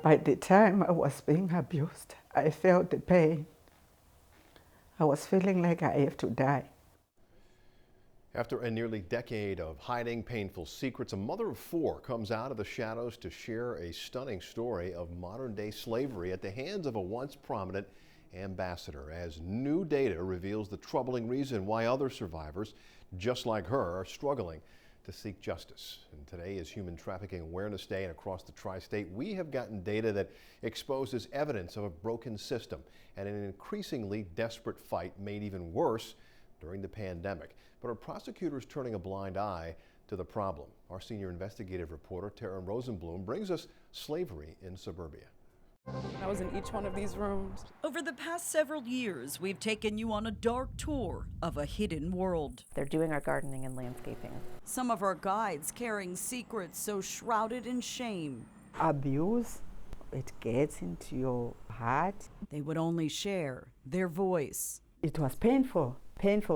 By the time I was being abused, I felt the pain. I was feeling like I have to die. After a nearly decade of hiding painful secrets, a mother of four comes out of the shadows to share a stunning story of modern-day slavery at the hands of a once prominent ambassador, as new data reveals the troubling reason why other survivors, just like her, are struggling to seek justice. And today is Human Trafficking Awareness Day, and across the tri-state, we have gotten data that exposes evidence of a broken system and an increasingly desperate fight made even worse during the pandemic. But are prosecutors turning a blind eye to the problem? Our senior investigative reporter, Tara Rosenblum, brings us slavery in suburbia. I was in each one of these rooms. Over the past several years, we've taken you on a dark tour of a hidden world. They're doing our gardening and landscaping. Some of our guides carrying secrets so shrouded in shame. Abuse, it gets into your heart. They would only share their voice. It was painful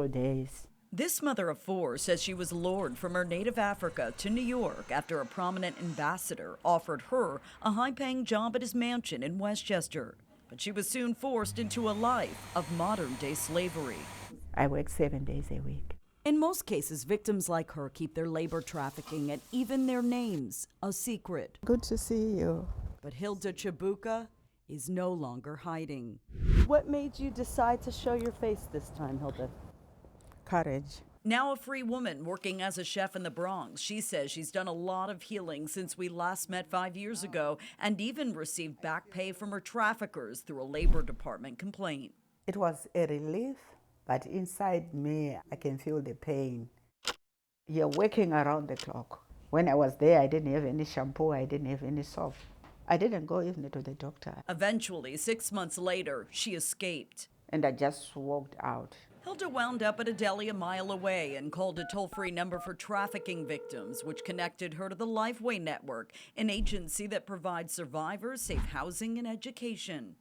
days. This mother of four says she was lured from her native Africa to New York after a prominent ambassador offered her a high-paying job at his mansion in Westchester. But she was soon forced into a life of modern-day slavery. I work 7 days a week. In most cases, victims like her keep their labor trafficking and even their names a secret. Good to see you. But Hilda Chabuka is no longer hiding. What made you decide to show your face this time, Hilda? Courage. Now a free woman working as a chef in the Bronx, she says she's done a lot of healing since we last met 5 years ago and even received back pay from her traffickers through a Labor Department complaint. It was a relief, but inside me, I can feel the pain. You're working around the clock. When I was there, I didn't have any shampoo, I didn't have any soap. I didn't go even to the doctor. Eventually, 6 months later, she escaped. And I just walked out. Hilda wound up at a deli a mile away and called a toll-free number for trafficking victims, which connected her to the Lifeway Network, an agency that provides survivors safe housing and education.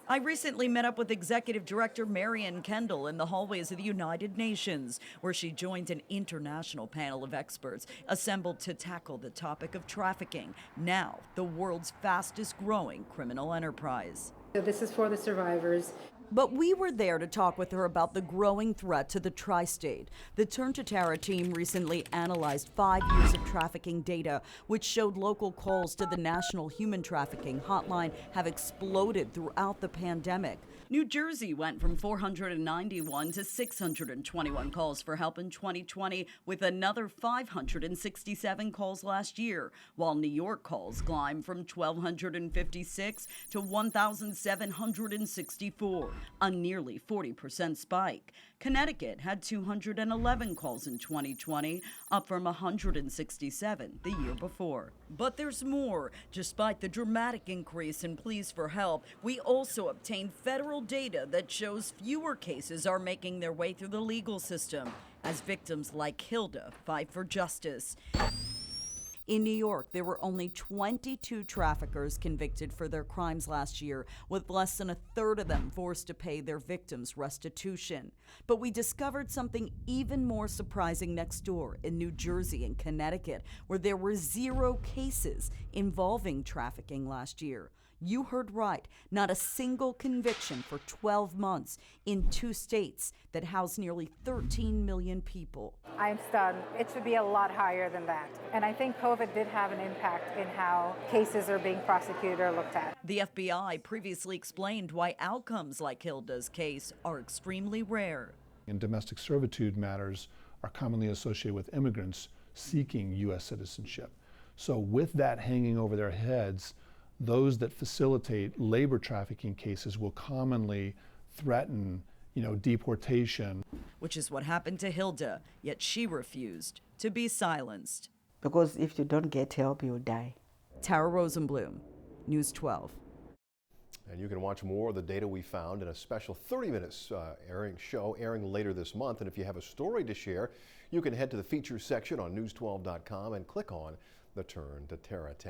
I recently met up with Executive Director Marion Kendall in the hallways of the United Nations, where she joined an international panel of experts assembled to tackle the topic of trafficking, now the world's fastest-growing criminal enterprise. So this is for the survivors. But we were there to talk with her about the growing threat to the tri-state. The Turn to Tara team recently analyzed 5 years of trafficking data, which showed local calls to the National Human Trafficking Hotline have exploded throughout the pandemic. New Jersey went from 491 to 621 calls for help in 2020, with another 567 calls last year, while New York calls climbed from 1,256 to 1,764, a nearly 40% spike. Connecticut had 211 calls in 2020, up from 167 the year before. But there's more. Despite the dramatic increase in pleas for help, we also obtained federal data that shows fewer cases are making their way through the legal system as victims like Hilda fight for justice. In New York, there were only 22 traffickers convicted for their crimes last year, with less than a third of them forced to pay their victims restitution. But we discovered something even more surprising next door in New Jersey and Connecticut, where there were 0 cases involving trafficking last year. You heard right, not a single conviction for 12 months in 2 states that house nearly 13 million people. I'm stunned. It should be a lot higher than that. And I think COVID did have an impact in how cases are being prosecuted or looked at. The FBI previously explained why outcomes like Hilda's case are extremely rare. And domestic servitude matters are commonly associated with immigrants seeking U.S. citizenship. So with that hanging over their heads, those that facilitate labor trafficking cases will commonly threaten, deportation. Which is what happened to Hilda, yet she refused to be silenced. Because if you don't get help, you'll die. Tara Rosenblum, News 12. And you can watch more of the data we found in a special 30-minute airing later this month. And if you have a story to share, you can head to the features section on news12.com and click on the Turn to Tara tab.